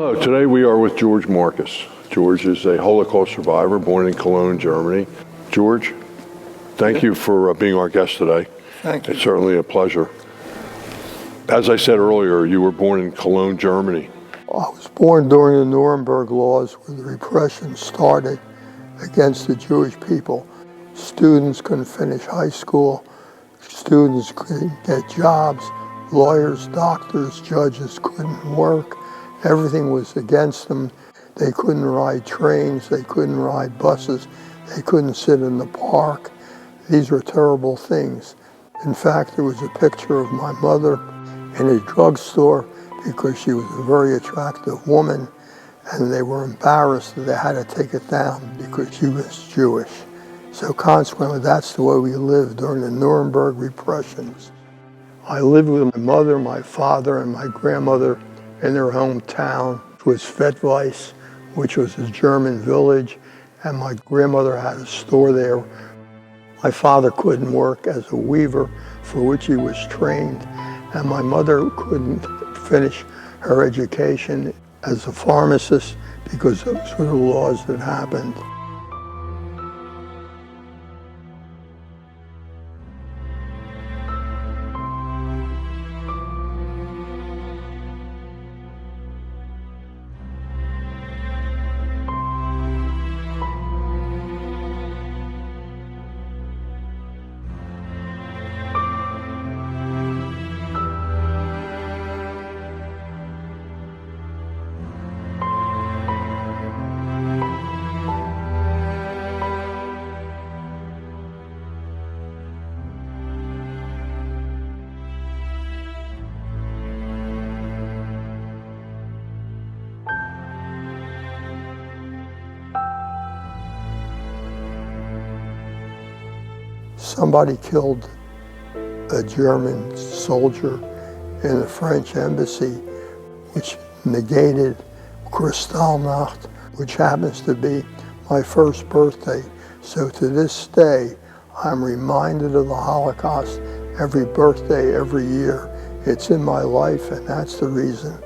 Hello, today we are with George Marcus. George is a Holocaust survivor born in Cologne, Germany. George, thank you for being our guest today. Thank you. It's certainly a pleasure. As I said earlier, you were born in Cologne, Germany. I was born during the Nuremberg laws where the repression started against the Jewish people. Students couldn't finish high school. Students couldn't get jobs. Lawyers, doctors, judges couldn't work. Everything was against them. They couldn't ride trains. They couldn't ride buses. They couldn't sit in the park. These were terrible things. In fact, there was a picture of my mother in a drugstore because she was a very attractive woman, and they were embarrassed that they had to take it down because she was Jewish. So consequently, that's the way we lived during the Nuremberg repressions. I lived with my mother, my father, and my grandmother in their hometown, which was Fettweiss, which was a German village, and my grandmother had a store there. My father couldn't work as a weaver, for which he was trained, and my mother couldn't finish her education as a pharmacist because those were the laws that happened. Somebody killed a German soldier in the French embassy, which negated Kristallnacht, which happens to be my first birthday. So to this day, I'm reminded of the Holocaust every birthday, every year. It's in my life, and that's the reason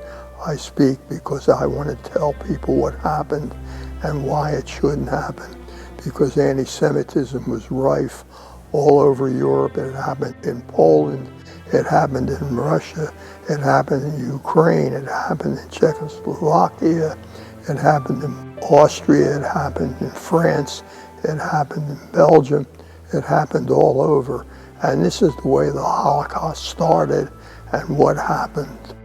I speak, because I want to tell people what happened and why it shouldn't happen, because anti-Semitism was rife all over Europe. It happened in Poland, it happened in Russia, it happened in Ukraine, it happened in Czechoslovakia, it happened in Austria, it happened in France, it happened in Belgium, it happened all over. And this is the way the Holocaust started and what happened.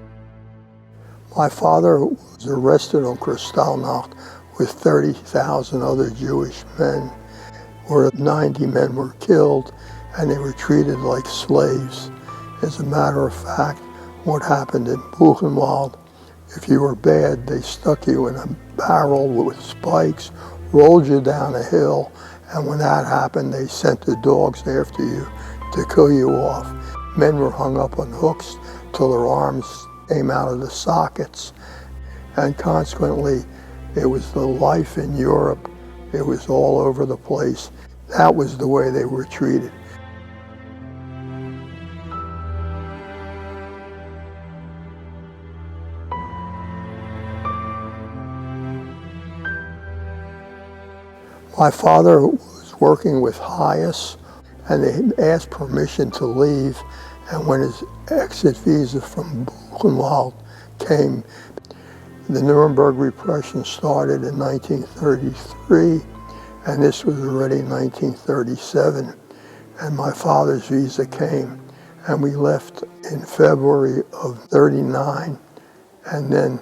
My father was arrested on Kristallnacht with 30,000 other Jewish men, where 90 men were killed, and they were treated like slaves. As a matter of fact, what happened in Buchenwald, if you were bad, they stuck you in a barrel with spikes, rolled you down a hill, and when that happened, they sent the dogs after you to kill you off. Men were hung up on hooks till their arms came out of the sockets, and consequently, it was the life in Europe. It was all over the place. That was the way they were treated. My father was working with HAMEC, and they asked permission to leave, and when his exit visa from Buchenwald came, the Nuremberg repression started in 1933, and this was already 1937, and my father's visa came, and we left in February of 39, and then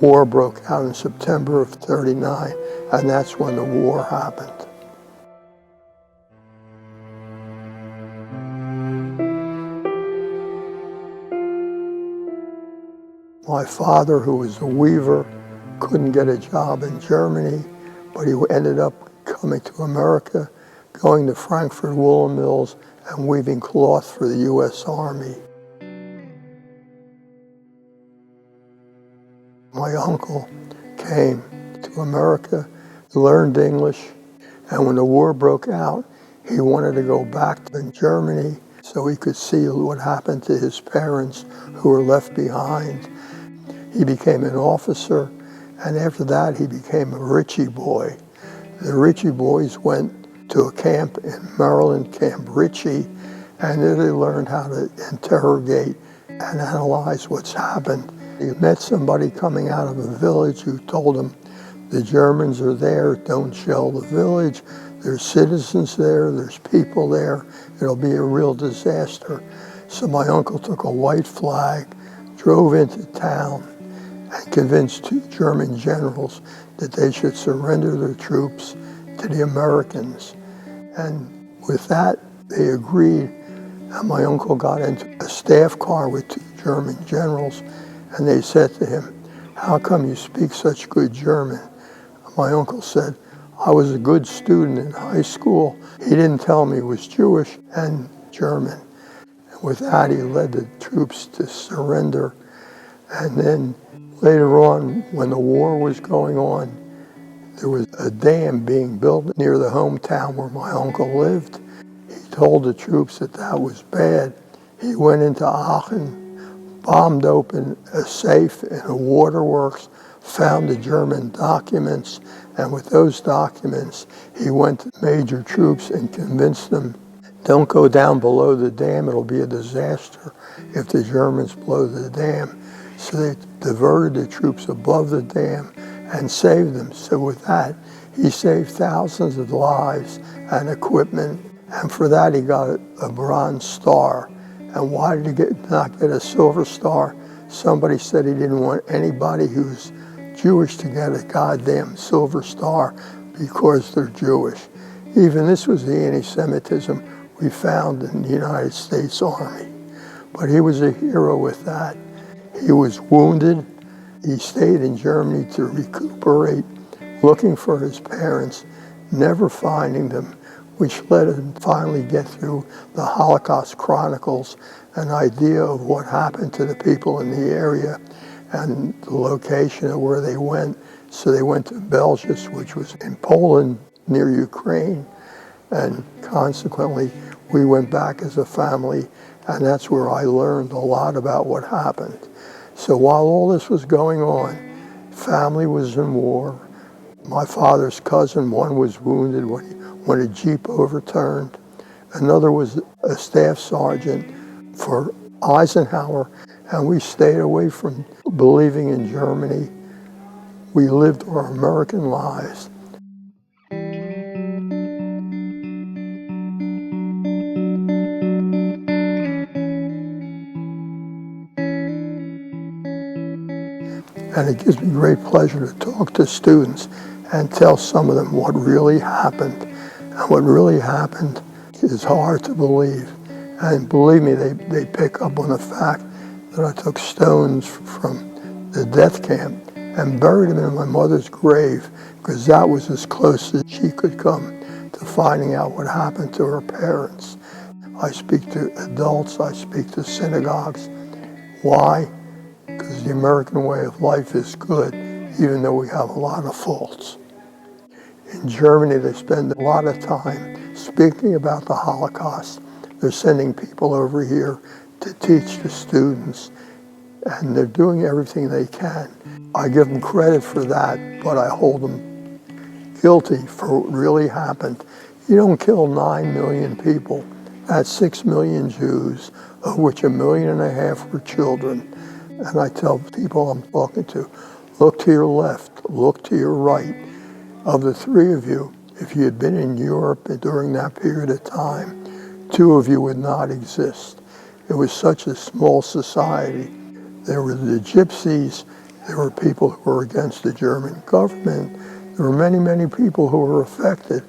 war broke out in September of 39, and that's when the war happened. My father, who was a weaver, couldn't get a job in Germany, but he ended up coming to America, going to Frankfurt Woolen Mills and weaving cloth for the U.S. Army. My uncle came to America, learned English, and when the war broke out, he wanted to go back to Germany so he could see what happened to his parents who were left behind. He became an officer, And after that, he became a Ricci boy. The Ricci boys went to a camp in Maryland, Camp Ricci, and there they learned how to interrogate and analyze what's happened. He met somebody coming out of a village who told him, the Germans are there, don't shell the village. There's citizens there, there's people there. It'll be a real disaster. So my uncle took a white flag, drove into town, and convinced 2 German generals that they should surrender their troops to the Americans. And with that, they agreed, and my uncle got into a staff car with 2 German generals, and they said to him, how come you speak such good German? My uncle said, I was a good student in high school. He didn't tell me he was Jewish and German. And with that, he led the troops to surrender. And then later on, when the war was going on, there was a dam being built near the hometown where my uncle lived. He told the troops that that was bad. He went into Aachen, bombed open a safe in a waterworks, found the German documents, and with those documents, he went to major troops and convinced them, don't go down below the dam, it'll be a disaster if the Germans blow the dam. So they diverted the troops above the dam and saved them. So with that, he saved thousands of lives and equipment, and for that he got a Bronze Star. And why did he not get a Silver Star? Somebody said he didn't want anybody who's Jewish to get a goddamn Silver Star because they're Jewish. Even this was the anti-Semitism we found in the United States Army. But he was a hero with that. He was wounded. He stayed in Germany to recuperate, looking for his parents, never finding them, which let him finally get through the Holocaust Chronicles, an idea of what happened to the people in the area and the location of where they went. So they went to Belgius, which was in Poland, near Ukraine, and consequently, we went back as a family, and that's where I learned a lot about what happened. So while all this was going on, family was in war. My father's cousin, one was wounded when a Jeep overturned. Another was a staff sergeant for Eisenhower, and we stayed away from believing in Germany. We lived our American lives. And it gives me great pleasure to talk to students and tell some of them what really happened. And what really happened is hard to believe. And believe me, they pick up on the fact that I took stones from the death camp and buried them in my mother's grave, because that was as close as she could come to finding out what happened to her parents. I speak to adults, I speak to synagogues. Why? Because the American way of life is good, even though we have a lot of faults. In Germany, they spend a lot of time speaking about the Holocaust. They're sending people over here to teach the students, and they're doing everything they can. I give them credit for that, but I hold them guilty for what really happened. You don't kill 9 million people. That's 6 million Jews, of which 1.5 million were children. And I tell people I'm talking to, look to your left, look to your right. Of the 3 of you, if you had been in Europe during that period of time, 2 of you would not exist. It was such a small society. There were the gypsies, there were people who were against the German government, there were many, many people who were affected.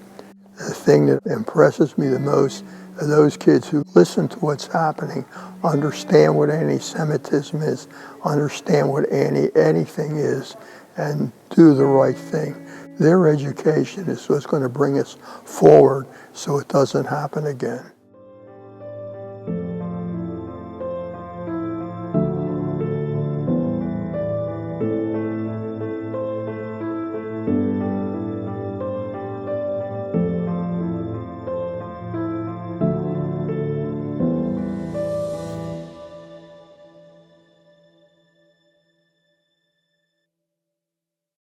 The thing that impresses me the most are those kids who listen to what's happening, understand what anti-Semitism is, understand what anything is, and do the right thing. Their education is what's going to bring us forward so it doesn't happen again.